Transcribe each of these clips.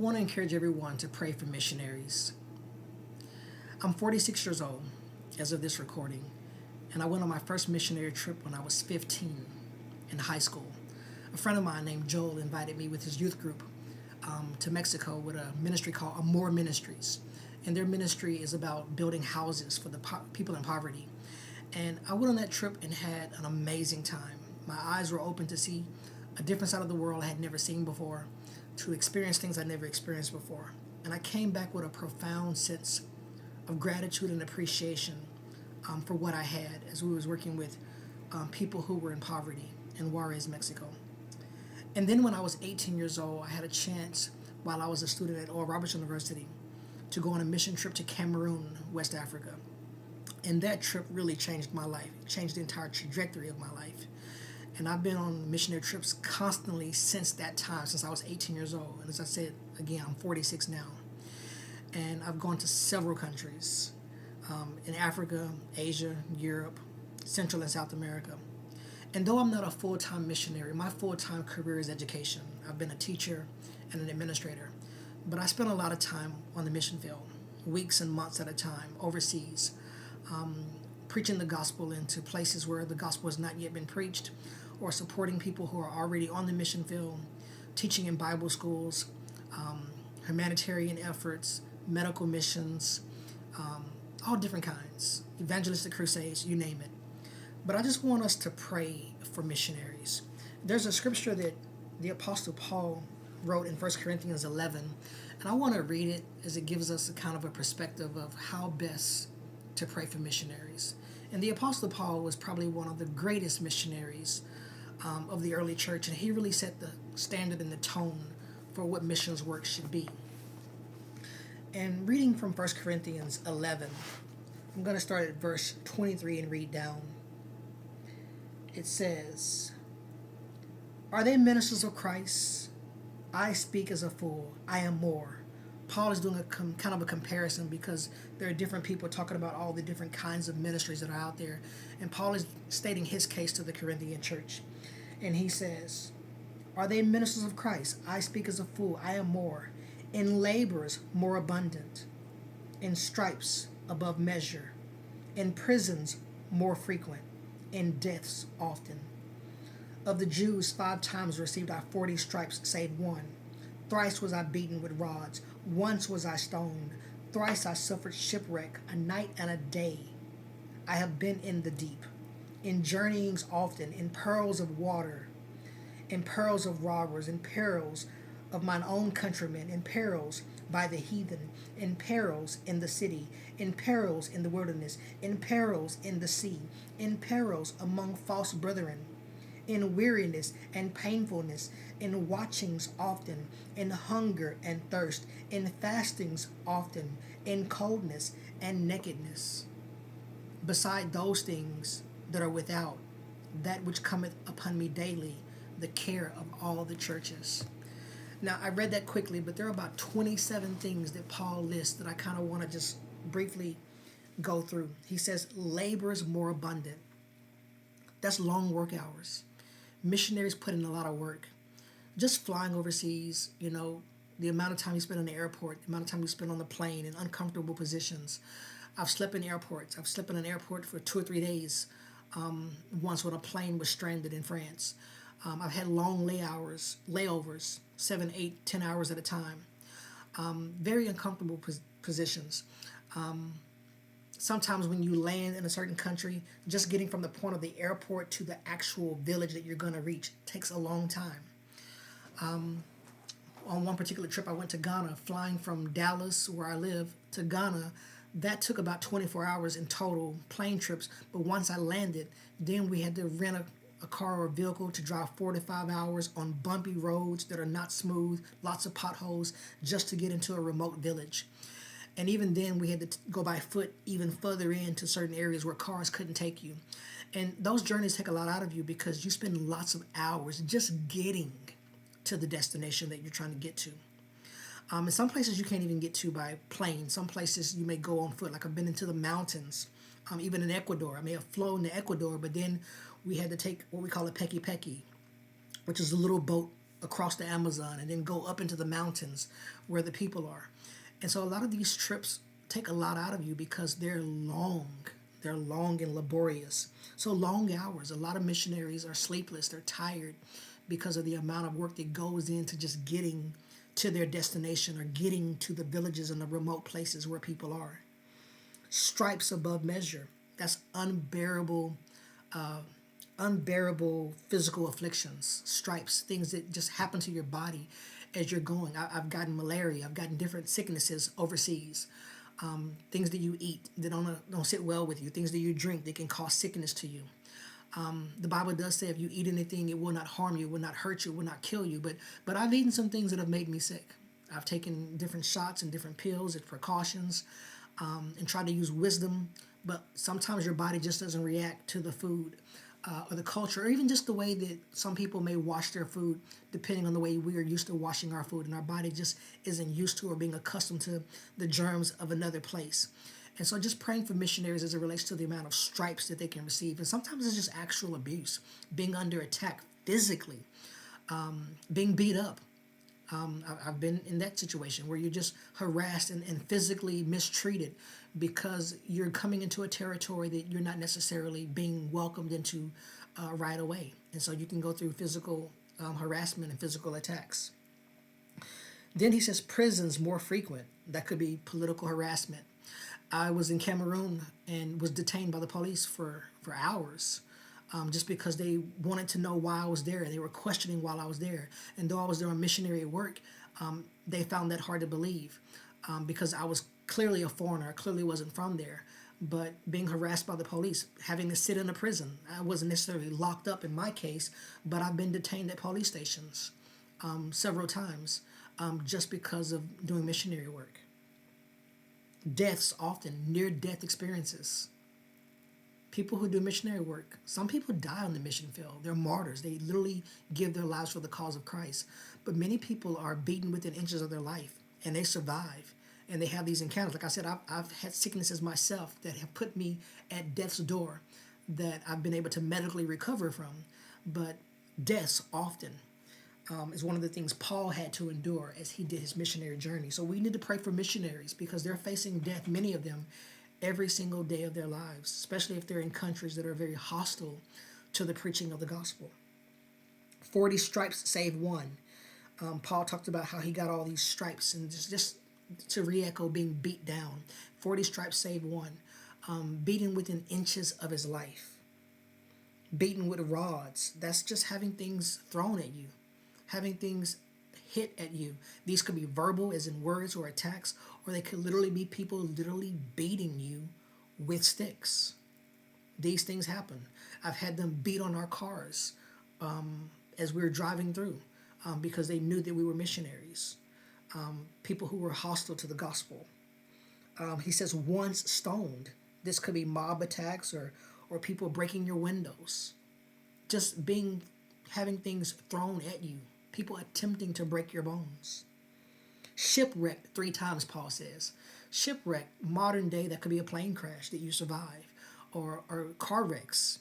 want to encourage everyone to pray for missionaries. I'm 46 years old as of this recording, and I went on my first missionary trip when I was 15 in high school. A friend of mine named Joel invited me with his youth group to Mexico with a ministry called Amor Ministries. And their ministry is about building houses for the people in poverty. And I went on that trip and had an amazing time. My eyes were open to see a different side of the world I had never seen before, to experience things I never experienced before. And I came back with a profound sense of gratitude and appreciation for what I had as we was working with people who were in poverty in Juarez, Mexico. And then when I was 18 years old, I had a chance while I was a student at Oral Roberts University to go on a mission trip to Cameroon, West Africa. And that trip really changed my life. It changed the entire trajectory of my life. And I've been on missionary trips constantly since that time, since I was 18 years old. And as I said, again, I'm 46 now. And I've gone to several countries in Africa, Asia, Europe, Central and South America. And though I'm not a full-time missionary, my full-time career is education. I've been a teacher and an administrator. But I spent a lot of time on the mission field, weeks and months at a time, overseas, preaching the gospel into places where the gospel has not yet been preached, or supporting people who are already on the mission field, teaching in Bible schools, humanitarian efforts, medical missions, all different kinds, evangelistic crusades, you name it. But I just want us to pray for missionaries. There's a scripture that the Apostle Paul wrote in 1 Corinthians 11, and I want to read it as it gives us a kind of a perspective of how best to pray for missionaries. And the Apostle Paul was probably one of the greatest missionaries of the early church, and he really set the standard and the tone for what missions work should be. And reading from 1 Corinthians 11, I'm going to start at verse 23 and read down. It says, "Are they ministers of Christ? I speak as a fool. I am more." Paul is doing a kind of a comparison because there are different people talking about all the different kinds of ministries that are out there. And Paul is stating his case to the Corinthian church. And he says, "Are they ministers of Christ? I speak as a fool. I am more. In labors more abundant. In stripes above measure. In prisons more frequent. In deaths often. Of the Jews 5 times received I 40 stripes, save one. Thrice was I beaten with rods. Once was I stoned. Thrice I suffered shipwreck, a night and a day. I have been in the deep, in journeyings often, in perils of water, in perils of robbers, in perils of mine own countrymen, in perils by the heathen, in perils in the city, in perils in the wilderness, in perils in the sea, in perils among false brethren, in weariness and painfulness, in watchings often, in hunger and thirst, in fastings often, in coldness and nakedness. Beside those things that are without, that which cometh upon me daily, the care of all the churches." Now, I read that quickly, but there are about 27 things that Paul lists that I kind of want to just briefly go through. He says, labors more abundant. That's long work hours. Missionaries put in a lot of work. Just flying overseas, the amount of time you spend in the airport, the amount of time you spend on the plane in uncomfortable positions. I've slept in airports. I've slept in an airport for 2 or 3 days once when a plane was stranded in France. I've had long layovers, 7, 8, 10 hours at a time. Very uncomfortable positions. Sometimes when you land in a certain country, just getting from the point of the airport to the actual village that you're going to reach takes a long time. On one particular trip, I went to Ghana, flying from Dallas, where I live, to Ghana. That took about 24 hours in total plane trips. But once I landed, then we had to rent a car or a vehicle to drive 4 to 5 hours on bumpy roads that are not smooth, lots of potholes, just to get into a remote village. And even then, we had to go by foot even further into certain areas where cars couldn't take you. And those journeys take a lot out of you because you spend lots of hours just getting to the destination that you're trying to get to. In some places you can't even get to by plane. Some places you may go on foot. Like I've been into the mountains, even in Ecuador. I may have flown to Ecuador, but then we had to take what we call a pecky pecky, which is a little boat across the Amazon and then go up into the mountains where the people are. And so a lot of these trips take a lot out of you because they're long. They're long and laborious. So long hours. A lot of missionaries are sleepless. They're tired because of the amount of work that goes into just getting to their destination or getting to the villages and the remote places where people are. Stripes above measure. That's unbearable physical afflictions, stripes, things that just happen to your body as you're going. I've gotten malaria. I've gotten different sicknesses overseas. Things that you eat that don't sit well with you. Things that you drink that can cause sickness to you. The Bible does say if you eat anything, it will not harm you, it will not hurt you, it will not kill you. But I've eaten some things that have made me sick. I've taken different shots and different pills and precautions, and tried to use wisdom. But sometimes your body just doesn't react to the food or the culture, or even just the way that some people may wash their food, depending on the way we are used to washing our food, and our body just isn't used to or being accustomed to the germs of another place. And so just praying for missionaries as it relates to the amount of stripes that they can receive. And sometimes it's just actual abuse, being under attack physically, being beat up. I've been in that situation where you're just harassed and physically mistreated because you're coming into a territory that you're not necessarily being welcomed into right away. And so you can go through physical harassment and physical attacks. Then he says prisons more frequent. That could be political harassment. I was in Cameroon and was detained by the police for hours, just because they wanted to know why I was there. They were questioning while I was there. And though I was there on missionary work, they found that hard to believe, because I was clearly a foreigner. I clearly wasn't from there. But being harassed by the police, having to sit in a prison. I wasn't necessarily locked up in my case, but I've been detained at police stations several times, just because of doing missionary work. Deaths, often near death experiences. People who do missionary work, some people die on the mission field. They're martyrs. They literally give their lives for the cause of Christ. But many people are beaten within inches of their life, and they survive. And they have these encounters. Like I said, I've had sicknesses myself that have put me at death's door that I've been able to medically recover from. But deaths often is one of the things Paul had to endure as he did his missionary journey. So we need to pray for missionaries because they're facing death, many of them, every single day of their lives, especially if they're in countries that are very hostile to the preaching of the gospel. 40 stripes save one. Paul talked about how he got all these stripes, and just to re-echo being beat down. 40 stripes save one. Beaten within inches of his life. Beaten with rods. That's just having things thrown at you. Having things hit at you. These could be verbal, as in words or attacks, or they could literally be people literally beating you with sticks. These things happen. I've had them beat on our cars as we were driving through because they knew that we were missionaries. People who were hostile to the gospel. He says once stoned. This could be mob attacks or people breaking your windows. Just having things thrown at you. People attempting to break your bones. Shipwrecked 3 times, Paul says. Shipwreck, modern day, that could be a plane crash that you survive, or car wrecks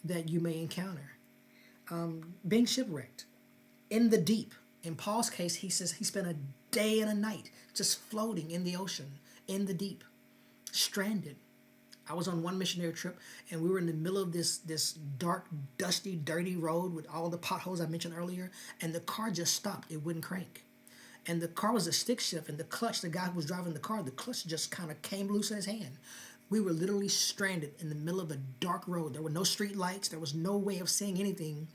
that you may encounter. Being shipwrecked in the deep. In Paul's case, he says he spent a day and a night just floating in the ocean, in the deep, stranded. I was on one missionary trip, and we were in the middle of this dark, dusty, dirty road with all the potholes I mentioned earlier, and the car just stopped. It wouldn't crank. And the car was a stick shift, and the clutch, the guy who was driving the car, the clutch just kind of came loose in his hand. We were literally stranded in the middle of a dark road. There were no street lights. There was no way of seeing anything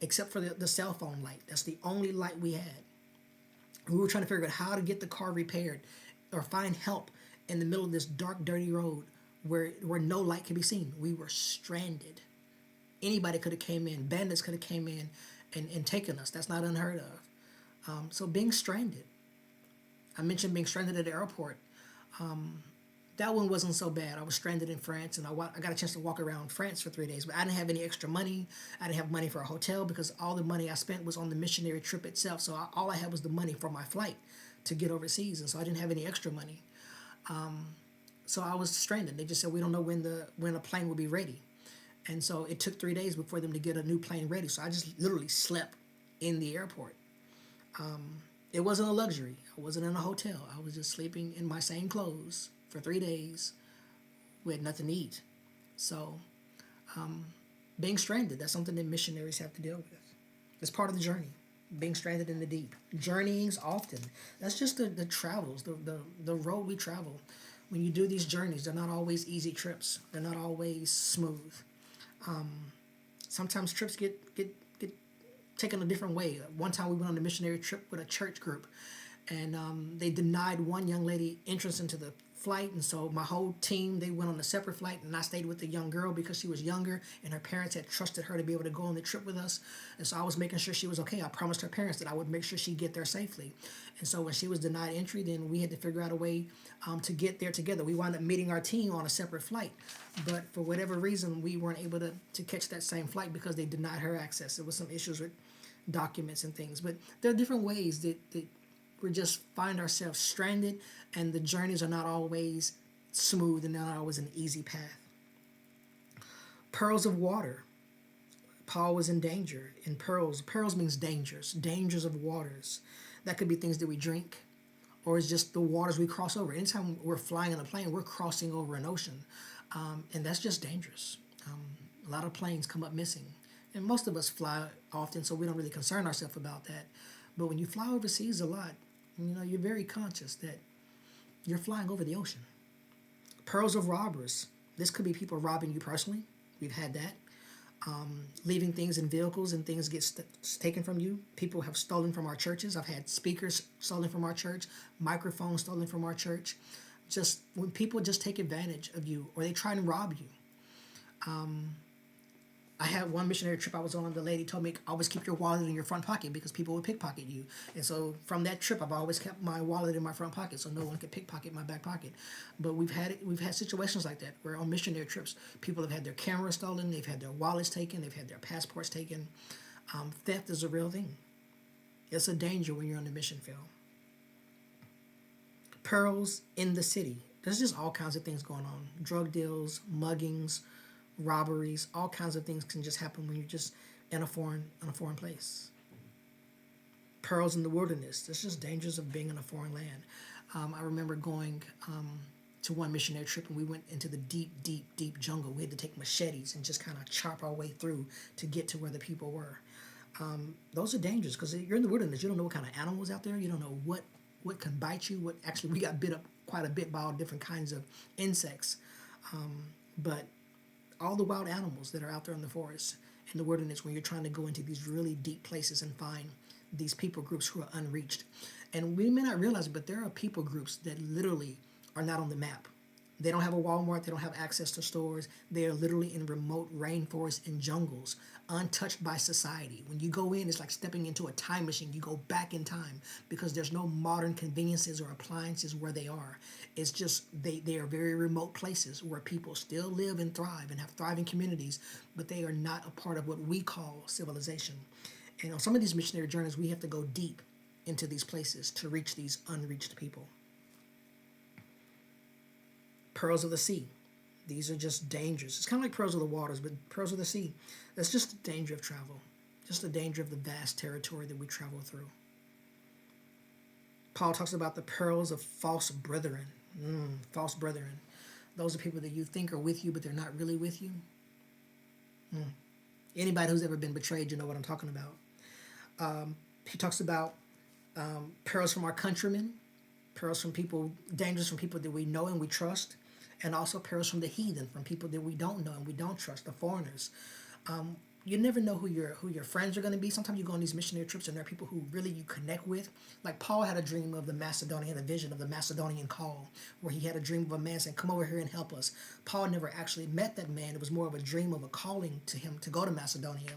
except for the cell phone light. That's the only light we had. We were trying to figure out how to get the car repaired or find help in the middle of this dark, dirty road where no light could be seen. We were stranded. Anybody could have came in. Bandits could have came in and taken us. That's not unheard of. So being stranded. I mentioned being stranded at the airport. That one wasn't so bad. I was stranded in France, and I got a chance to walk around France for 3 days. But I didn't have any extra money. I didn't have money for a hotel because all the money I spent was on the missionary trip itself. So all I had was the money for my flight to get overseas, and so I didn't have any extra money. So I was stranded. They just said, we don't know when a plane will be ready. And so it took 3 days before them to get a new plane ready. So I just literally slept in the airport. It wasn't a luxury. I wasn't in a hotel. I was just sleeping in my same clothes for 3 days with nothing to eat. So being stranded, that's something that missionaries have to deal with. It's part of the journey. Being stranded in the deep. Journeyings often. That's just the travels, the road we travel. When you do these journeys, they're not always easy trips. They're not always smooth. Sometimes trips get taken a different way. One time we went on a missionary trip with a church group, and they denied one young lady entrance into the flight, and so my whole team, they went on a separate flight, and I stayed with the young girl because she was younger and her parents had trusted her to be able to go on the trip with us. And so I was making sure she was okay. I promised her parents that I would make sure she'd get there safely. And so when she was denied entry, then we had to figure out a way to get there together. We wound up meeting our team on a separate flight, but for whatever reason we weren't able to catch that same flight because they denied her access. There was some issues with documents and things, but there are different ways that we just find ourselves stranded, and the journeys are not always smooth and not always an easy path. Pearls of water. Paul was in danger. In pearls, pearls means dangers, dangers of waters. That could be things that we drink, or it's just the waters we cross over. Anytime we're flying in a plane, we're crossing over an ocean, and that's just dangerous. A lot of planes come up missing, and most of us fly often, so we don't really concern ourselves about that. But when you fly overseas a lot, you're very conscious that you're flying over the ocean. Pearls of robbers. This could be people robbing you personally. We've had that. Leaving things in vehicles and things get taken from you. People have stolen from our churches. I've had speakers stolen from our church, microphones stolen from our church. Just when people just take advantage of you or they try and rob you. I had one missionary trip I was on. The lady told me, always keep your wallet in your front pocket because people would pickpocket you. And so from that trip, I've always kept my wallet in my front pocket so no one could pickpocket my back pocket. But we've had situations like that where on missionary trips, people have had their cameras stolen, they've had their wallets taken, they've had their passports taken. Theft is a real thing. It's a danger when you're on the mission field. Pearls in the city. There's just all kinds of things going on. Drug deals, muggings, robberies, all kinds of things can just happen when you're just in a foreign place. Pearls in the wilderness. There's just dangers of being in a foreign land. I remember going to one missionary trip and we went into the deep jungle. We had to take machetes and just kind of chop our way through to get to where the people were. Those are dangerous because you're in the wilderness. You don't know what kind of animals out there. You don't know what can bite you. We got bit up quite a bit by all different kinds of insects, but all the wild animals that are out there in the forest, in the wilderness, when you're trying to go into these really deep places and find these people groups who are unreached. And we may not realize it, but there are people groups that literally are not on the map. They don't have a Walmart, they don't have access to stores. They are literally in remote rainforests and jungles, untouched by society. When you go in, it's like stepping into a time machine. You go back in time because there's no modern conveniences or appliances where they are. It's just they are very remote places where people still live and thrive and have thriving communities, but they are not a part of what we call civilization. And on some of these missionary journeys, we have to go deep into these places to reach these unreached people. Pearls of the sea. These are just dangers. It's kind of like pearls of the waters, but pearls of the sea. That's just the danger of travel. Just the danger of the vast territory that we travel through. Paul talks about the pearls of false brethren. False brethren. Those are people that you think are with you, but they're not really with you. Anybody who's ever been betrayed, you know what I'm talking about. He talks about pearls from our countrymen, pearls from people, dangers from people that we know and we trust, and also pearls from the heathen, from people that we don't know and we don't trust, the foreigners. You never know who your friends are going to be. Sometimes you go on these missionary trips and there are people who really you connect with. Like Paul had a dream of the Macedonian, a vision of the Macedonian call, where he had a dream of a man saying, come over here and help us. Paul never actually met that man. It was more of a dream of a calling to him to go to Macedonia.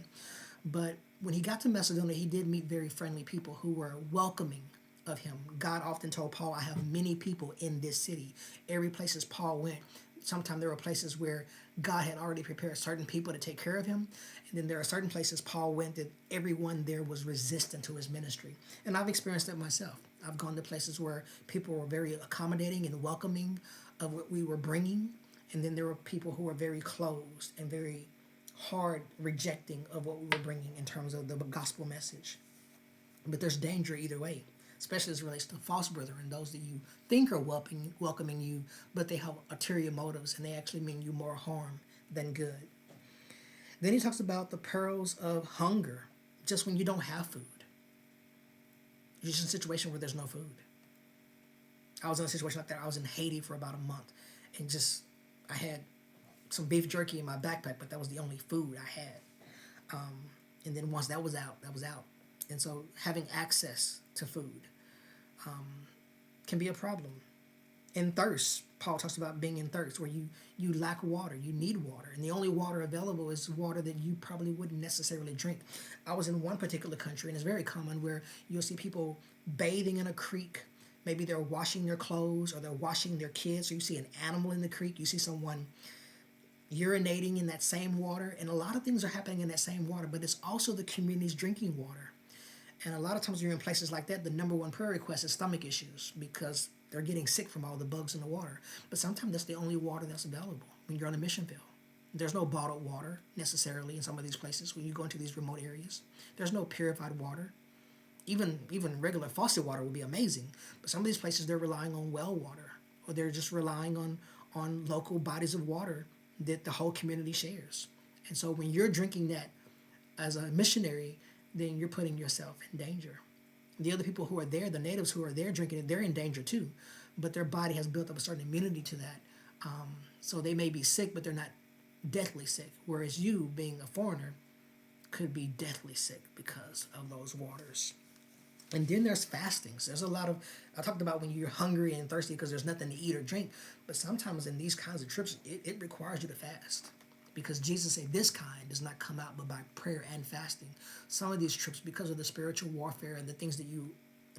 But when he got to Macedonia, he did meet very friendly people who were welcoming of him. God often told Paul, I have many people in this city. Every places Paul went, sometimes there were places where God had already prepared certain people to take care of him. And then there are certain places Paul went that everyone there was resistant to his ministry. And I've experienced that myself. I've gone to places where people were very accommodating and welcoming of what we were bringing. And then there were people who were very closed and very hard rejecting of what we were bringing in terms of the gospel message. But there's danger either way, especially as it relates to false brethren, those that you think are welcoming you, but they have ulterior motives and they actually mean you more harm than good. Then he talks about the perils of hunger, just when you don't have food. You're just in a situation where there's no food. I was in a situation like that. I was in Haiti for about a month, and just I had some beef jerky in my backpack, but that was the only food I had. And then once that was out, that was out. And so having access to food can be a problem. In thirst, Paul talks about being in thirst, where you lack water, you need water, and the only water available is water that you probably wouldn't necessarily drink. I was in one particular country, and it's very common where you'll see people bathing in a creek. Maybe they're washing their clothes or they're washing their kids. So you see an animal in the creek, you see someone urinating in that same water, and a lot of things are happening in that same water, but it's also the community's drinking water. And a lot of times when you're in places like that, the number one prayer request is stomach issues because they're getting sick from all the bugs in the water. But sometimes that's the only water that's available when you're on a mission field. There's no bottled water necessarily in some of these places when you go into these remote areas. There's no purified water. Even regular faucet water would be amazing. But some of these places they're relying on well water, or they're just relying on local bodies of water that the whole community shares. And so when you're drinking that as a missionary, then you're putting yourself in danger. The other people who are there, the natives who are there drinking it, they're in danger too, but their body has built up a certain immunity to that. So they may be sick, but they're not deathly sick. Whereas you, being a foreigner, could be deathly sick because of those waters. And then there's fastings. There's a lot of, I talked about when you're hungry and thirsty because there's nothing to eat or drink, but sometimes in these kinds of trips, it requires you to fast. Because Jesus said this kind does not come out but by prayer and fasting. Some of these trips, because of the spiritual warfare and the things that you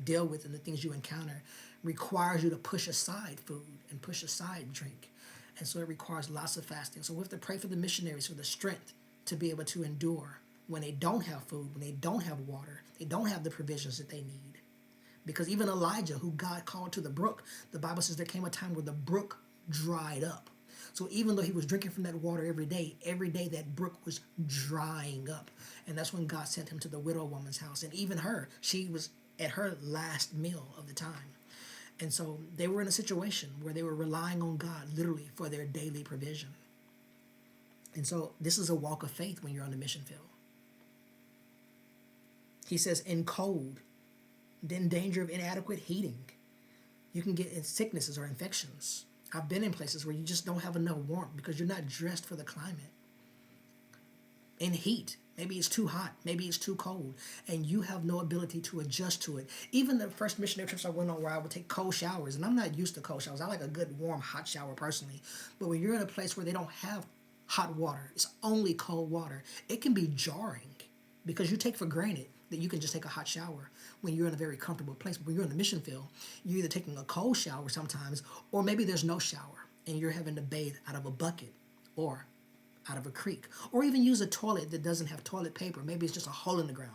deal with and the things you encounter, requires you to push aside food and push aside drink. And so it requires lots of fasting. So we have to pray for the missionaries for the strength to be able to endure when they don't have food, when they don't have water, they don't have the provisions that they need. Because even Elijah, who God called to the brook, the Bible says there came a time where the brook dried up. So even though he was drinking from that water every day that brook was drying up. And that's when God sent him to the widow woman's house. And even her, she was at her last meal of the time. And so they were in a situation where they were relying on God literally for their daily provision. And so this is a walk of faith when you're on the mission field. He says in cold, then danger of inadequate heating. You can get sicknesses or infections. I've been in places where you just don't have enough warmth because you're not dressed for the climate. In heat, maybe it's too hot, maybe it's too cold, and you have no ability to adjust to it. Even the first missionary trips I went on where I would take cold showers, and I'm not used to cold showers. I like a good warm hot shower personally. But when you're in a place where they don't have hot water, it's only cold water, it can be jarring because you take for granted that you can just take a hot shower when you're in a very comfortable place. But when you're in the mission field, you're either taking a cold shower sometimes, or maybe there's no shower and you're having to bathe out of a bucket or out of a creek, or even use a toilet that doesn't have toilet paper. Maybe it's just a hole in the ground.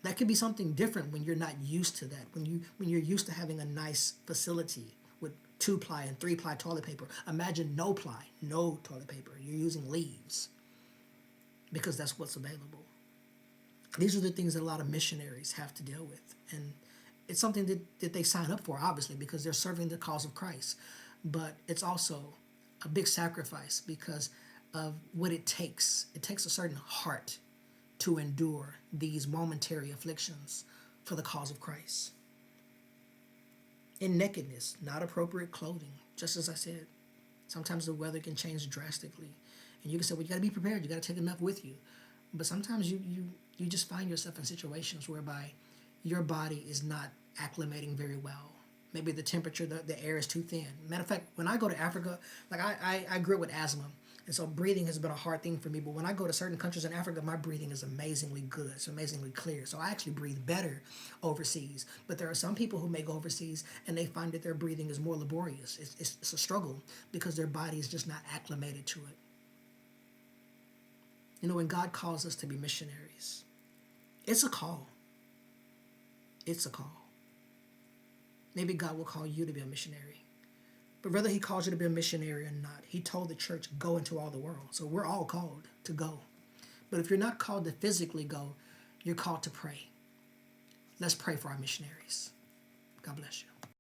That could be something different when you're not used to that. When you're used to having a nice facility with 2-ply and 3-ply toilet paper. Imagine no ply, no toilet paper. You're using leaves because that's what's available. These are the things that a lot of missionaries have to deal with. And it's something that they sign up for, obviously, because they're serving the cause of Christ. But it's also a big sacrifice because of what it takes. It takes a certain heart to endure these momentary afflictions for the cause of Christ. In nakedness, not appropriate clothing, just as I said. Sometimes the weather can change drastically. And you can say, well, you got to be prepared. You got to take enough with you. But sometimes you just find yourself in situations whereby your body is not acclimating very well. Maybe the temperature, the air is too thin. Matter of fact, when I go to Africa, like I grew up with asthma, and so breathing has been a hard thing for me. But when I go to certain countries in Africa, my breathing is amazingly good. It's amazingly clear. So I actually breathe better overseas. But there are some people who may go overseas and they find that their breathing is more laborious. It's a struggle because their body is just not acclimated to it. You know, when God calls us to be missionaries, it's a call. It's a call. Maybe God will call you to be a missionary. But whether he calls you to be a missionary or not, he told the church, go into all the world. So we're all called to go. But if you're not called to physically go, you're called to pray. Let's pray for our missionaries. God bless you.